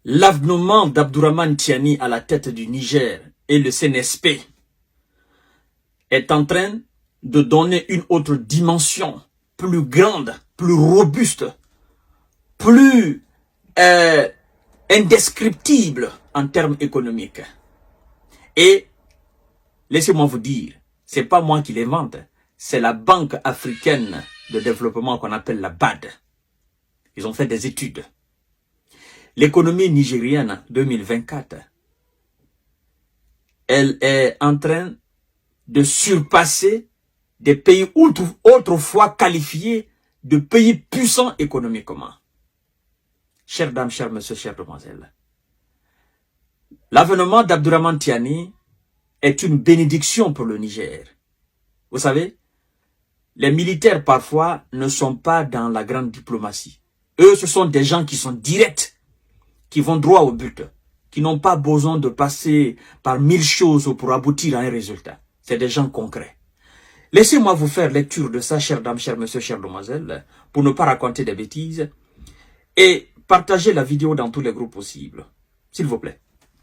L'avènement d'Abdourahmane Tiani à la tête du Niger et le CNSP est en train de donner une autre dimension plus grande, plus robuste, plus indescriptible en termes économiques. Et laissez-moi vous dire, c'est pas moi qui l'invente, c'est la Banque africaine de développement qu'on appelle la BAD. Ils ont fait des études. L'économie nigérienne 2024, elle est en train de surpasser des pays autrefois qualifiés de pays puissants économiquement. Chères dames, chers messieurs, chères demoiselles, l'avènement d'Abdourahmane Tiani est une bénédiction pour le Niger. Vous savez, les militaires parfois ne sont pas dans la grande diplomatie. Eux, ce sont des gens qui sont directs, qui vont droit au but, qui n'ont pas besoin de passer par 1000 choses pour aboutir à un résultat. C'est des gens concrets. Laissez-moi vous faire lecture de ça, chères dames, chers messieurs, chères demoiselles, pour ne pas raconter des bêtises, et partagez la vidéo dans tous les groupes possibles, s'il vous plaît.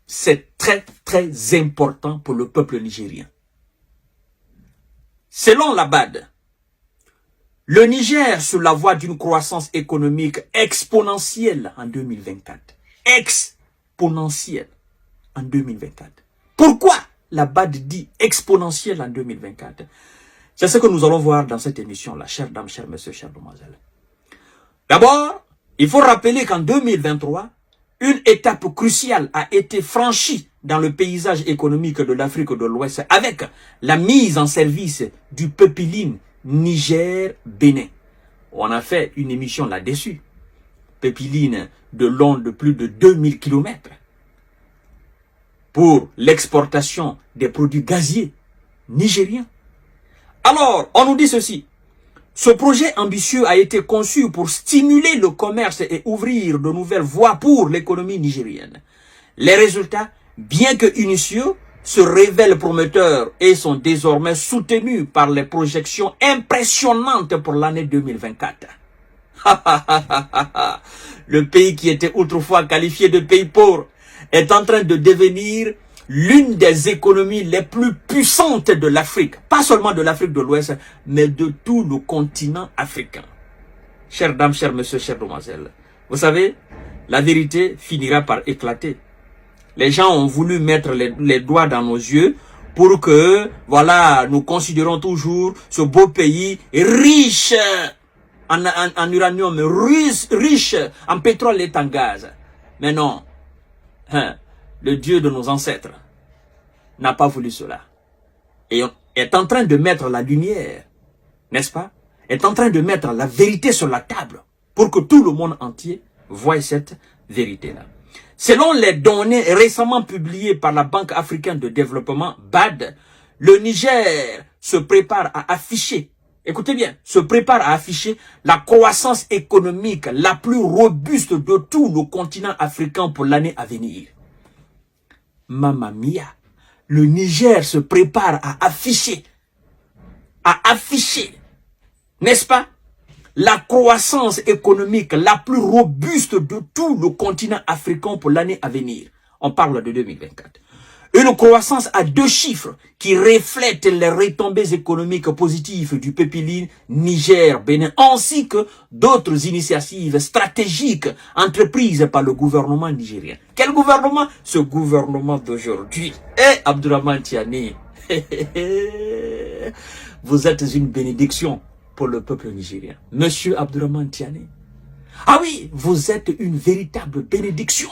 C'est très, très important pour le peuple nigérien. Selon la BAD, le Niger sur la voie d'une croissance économique exponentielle en 2024. Exponentielle en 2024. Pourquoi la BAD dit exponentielle en 2024? C'est ce que nous allons voir dans cette émission-là, chères dames, chers messieurs, chères demoiselles. D'abord, il faut rappeler qu'en 2023, une étape cruciale a été franchie dans le paysage économique de l'Afrique de l'Ouest avec la mise en service du pipeline Niger-Bénin. On a fait une émission là-dessus. Pipeline de long de plus de 2000 km pour l'exportation des produits gaziers nigériens. Alors, on nous dit ceci. Ce projet ambitieux a été conçu pour stimuler le commerce et ouvrir de nouvelles voies pour l'économie nigérienne. Les résultats, bien que initiaux, se révèlent prometteurs et sont désormais soutenus par les projections impressionnantes pour l'année 2024. Le pays qui était autrefois qualifié de pays pauvre est en train de devenir l'une des économies les plus puissantes de l'Afrique. Pas seulement de l'Afrique de l'Ouest, mais de tout le continent africain. Chères dames, chers messieurs, chères demoiselles, vous savez, la vérité finira par éclater. Les gens ont voulu mettre les doigts dans nos yeux pour que, voilà, nous considérons toujours ce beau pays riche en uranium, riche en pétrole et en gaz. Mais non, le Dieu de nos ancêtres n'a pas voulu cela. Et est en train de mettre la lumière, n'est-ce pas? Est en train de mettre la vérité sur la table pour que tout le monde entier voie cette vérité-là. Selon les données récemment publiées par la Banque africaine de développement, BAD, le Niger se prépare à afficher, écoutez bien, se prépare à afficher la croissance économique la plus robuste de tout le continent africain pour l'année à venir. Mamma mia, le Niger se prépare à afficher, n'est-ce pas, la croissance économique la plus robuste de tout le continent africain pour l'année à venir. On parle de 2024. Une croissance à 2 chiffres qui reflète les retombées économiques positives du pipeline Niger-Bénin ainsi que d'autres initiatives stratégiques entreprises par le gouvernement nigérien. Quel gouvernement? Ce gouvernement d'aujourd'hui. Abdourahmane Tiani, vous êtes une bénédiction pour le peuple nigérien. Monsieur Abdourahmane Tiani. Ah oui, vous êtes une véritable bénédiction.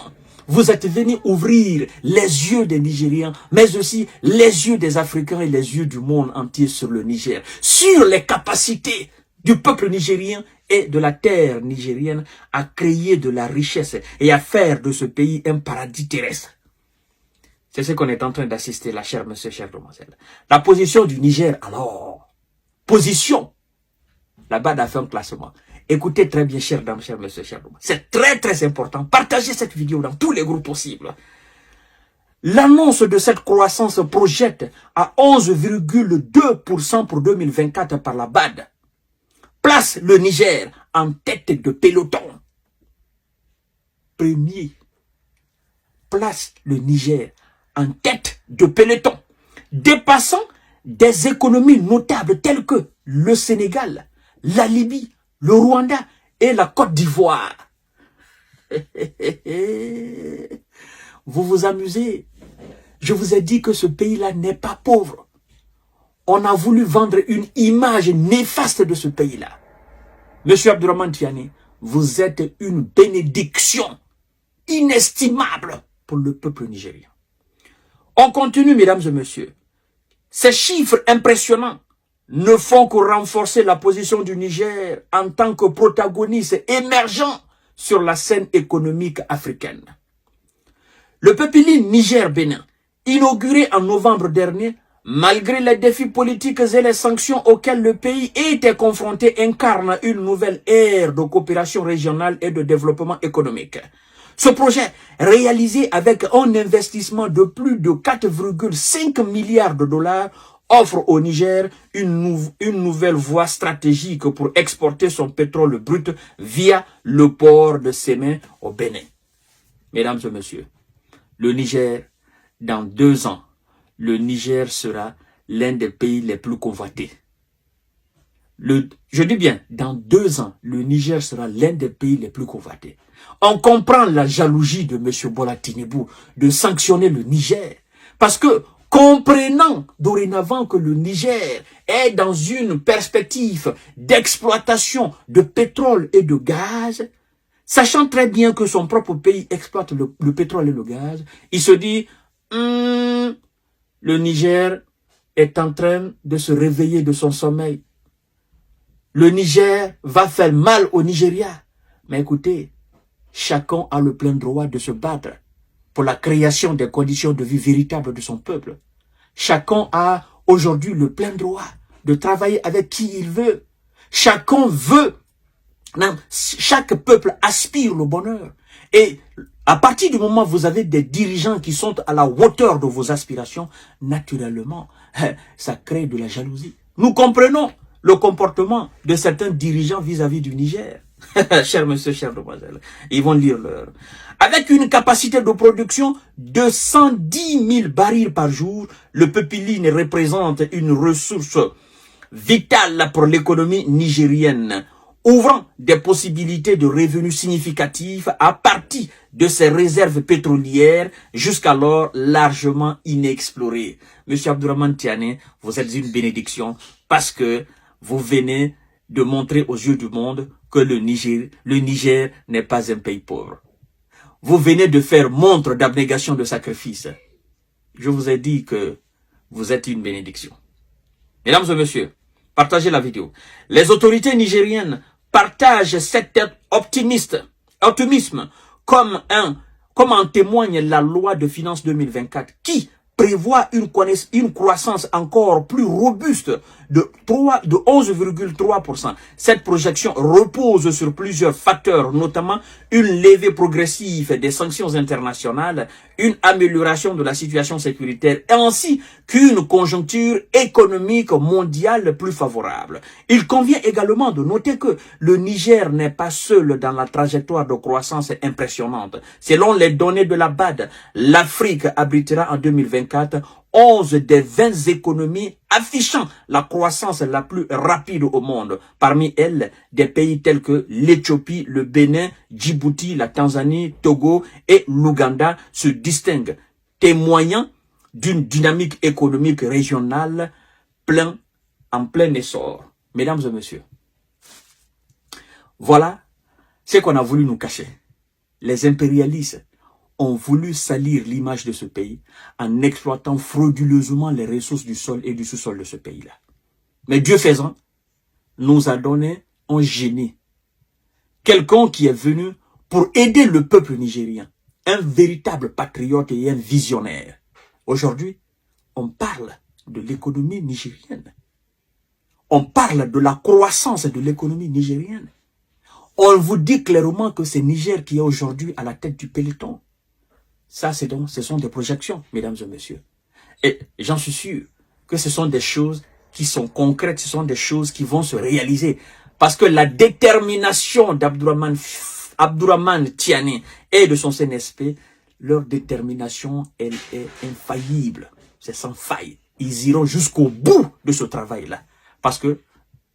Vous êtes venu ouvrir les yeux des Nigériens, mais aussi les yeux des Africains et les yeux du monde entier sur le Niger, sur les capacités du peuple nigérien et de la terre nigérienne à créer de la richesse et à faire de ce pays un paradis terrestre. C'est ce qu'on est en train d'assister là, chers messieurs, chères demoiselles. La position du Niger, alors, position, la BAD a fait un classement. Écoutez très bien, chères dames, chers messieurs, chers demoiselles. C'est très, très important. Partagez cette vidéo dans tous les groupes possibles. L'annonce de cette croissance projette à 11,2% pour 2024 par la BAD. Place le Niger en tête de peloton. Premier place le Niger en tête de peloton, dépassant des économies notables telles que le Sénégal, la Libye, le Rwanda et la Côte d'Ivoire. Vous vous amusez. Je vous ai dit que ce pays-là n'est pas pauvre. On a voulu vendre une image néfaste de ce pays-là. Monsieur Abdourahmane Tiani, vous êtes une bénédiction inestimable pour le peuple nigérien. On continue, mesdames et messieurs. Ces chiffres impressionnants ne font que renforcer la position du Niger en tant que protagoniste émergent sur la scène économique africaine. Le peuple Niger-Bénin, inauguré en novembre dernier, malgré les défis politiques et les sanctions auxquels le pays était confronté, incarne une nouvelle ère de coopération régionale et de développement économique. Ce projet, réalisé avec un investissement de plus de 4,5 milliards de dollars, offre au Niger une nouvelle voie stratégique pour exporter son pétrole brut via le port de Sémé au Bénin. Mesdames et messieurs, le Niger, dans 2 ans, le Niger sera l'un des pays les plus convoités. Je dis bien, dans 2 ans, le Niger sera l'un des pays les plus convoités. On comprend la jalousie de M. Bola Tinubu de sanctionner le Niger. Parce que, comprenant dorénavant que le Niger est dans une perspective d'exploitation de pétrole et de gaz, sachant très bien que son propre pays exploite le pétrole et le gaz, il se dit, le Niger est en train de se réveiller de son sommeil. Le Niger va faire mal au Nigeria. Mais écoutez, chacun a le plein droit de se battre pour la création des conditions de vie véritables de son peuple. Chacun a aujourd'hui le plein droit de travailler avec qui il veut. Chacun veut. Non, chaque peuple aspire le bonheur. Et à partir du moment où vous avez des dirigeants qui sont à la hauteur de vos aspirations, naturellement, ça crée de la jalousie. Nous comprenons le comportement de certains dirigeants vis-à-vis du Niger. Chers messieurs, chères demoiselles, ils vont lire l'heure. Avec une capacité de production de 110 000 barils par jour, le Pepiline représente une ressource vitale pour l'économie nigérienne, ouvrant des possibilités de revenus significatifs à partir de ses réserves pétrolières jusqu'alors largement inexplorées. Monsieur Abdourahmane Tiani, vous êtes une bénédiction parce que vous venez de montrer aux yeux du monde que le Niger n'est pas un pays pauvre. Vous venez de faire montre d'abnégation, de sacrifice. Je vous ai dit que vous êtes une bénédiction. Mesdames et messieurs, partagez la vidéo. Les autorités nigériennes partagent cet optimisme comme en témoigne la loi de finances 2024 qui prévoit une croissance encore plus robuste de 11,3%. Cette projection repose sur plusieurs facteurs, notamment une levée progressive des sanctions internationales, une amélioration de la situation sécuritaire, ainsi qu'une conjoncture économique mondiale plus favorable. Il convient également de noter que le Niger n'est pas seul dans la trajectoire de croissance impressionnante. Selon les données de la BAD, l'Afrique abritera en 2024 11 des 20 économies affichant la croissance la plus rapide au monde. Parmi elles, des pays tels que l'Éthiopie, le Bénin, Djibouti, la Tanzanie, Togo et l'Ouganda se distinguent, témoignant d'une dynamique économique régionale en plein essor. Mesdames et messieurs, voilà ce qu'on a voulu nous cacher. Les impérialistes ont voulu salir l'image de ce pays en exploitant frauduleusement les ressources du sol et du sous-sol de ce pays-là. Mais Dieu faisant, nous a donné un génie. Quelqu'un qui est venu pour aider le peuple nigérien. Un véritable patriote et un visionnaire. Aujourd'hui, on parle de l'économie nigérienne. On parle de la croissance de l'économie nigérienne. On vous dit clairement que c'est Niger qui est aujourd'hui à la tête du peloton. Ça, ce sont des projections, mesdames et messieurs. Et j'en suis sûr que ce sont des choses qui sont concrètes, ce sont des choses qui vont se réaliser. Parce que la détermination d'Abdourahmane Tiani et de son CNSP, leur détermination, elle est infaillible. C'est sans faille. Ils iront jusqu'au bout de ce travail-là. Parce que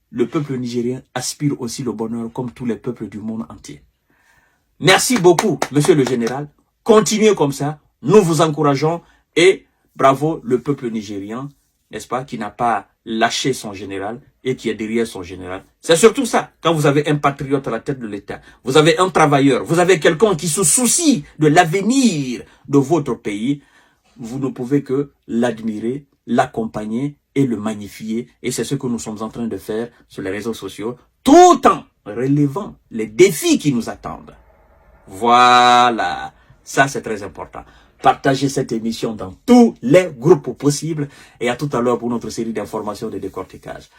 le peuple nigérien aspire aussi le bonheur comme tous les peuples du monde entier. Merci beaucoup, monsieur le général. Continuez comme ça. Nous vous encourageons et bravo le peuple nigérien, n'est-ce pas, qui n'a pas lâché son général et qui est derrière son général. C'est surtout ça, quand vous avez un patriote à la tête de l'État, vous avez un travailleur, vous avez quelqu'un qui se soucie de l'avenir de votre pays, vous ne pouvez que l'admirer, l'accompagner et le magnifier. Et c'est ce que nous sommes en train de faire sur les réseaux sociaux, tout en relevant les défis qui nous attendent. Voilà, ça c'est très important. Partagez cette émission dans tous les groupes possibles et à tout à l'heure pour notre série d'informations de décortiquage.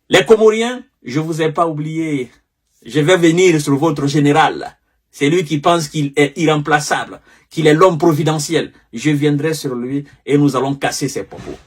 Les Comoriens, je vous ai pas oublié, je vais venir sur votre général. C'est lui qui pense qu'il est irremplaçable, qu'il est l'homme providentiel. Je viendrai sur lui et nous allons casser ses propos.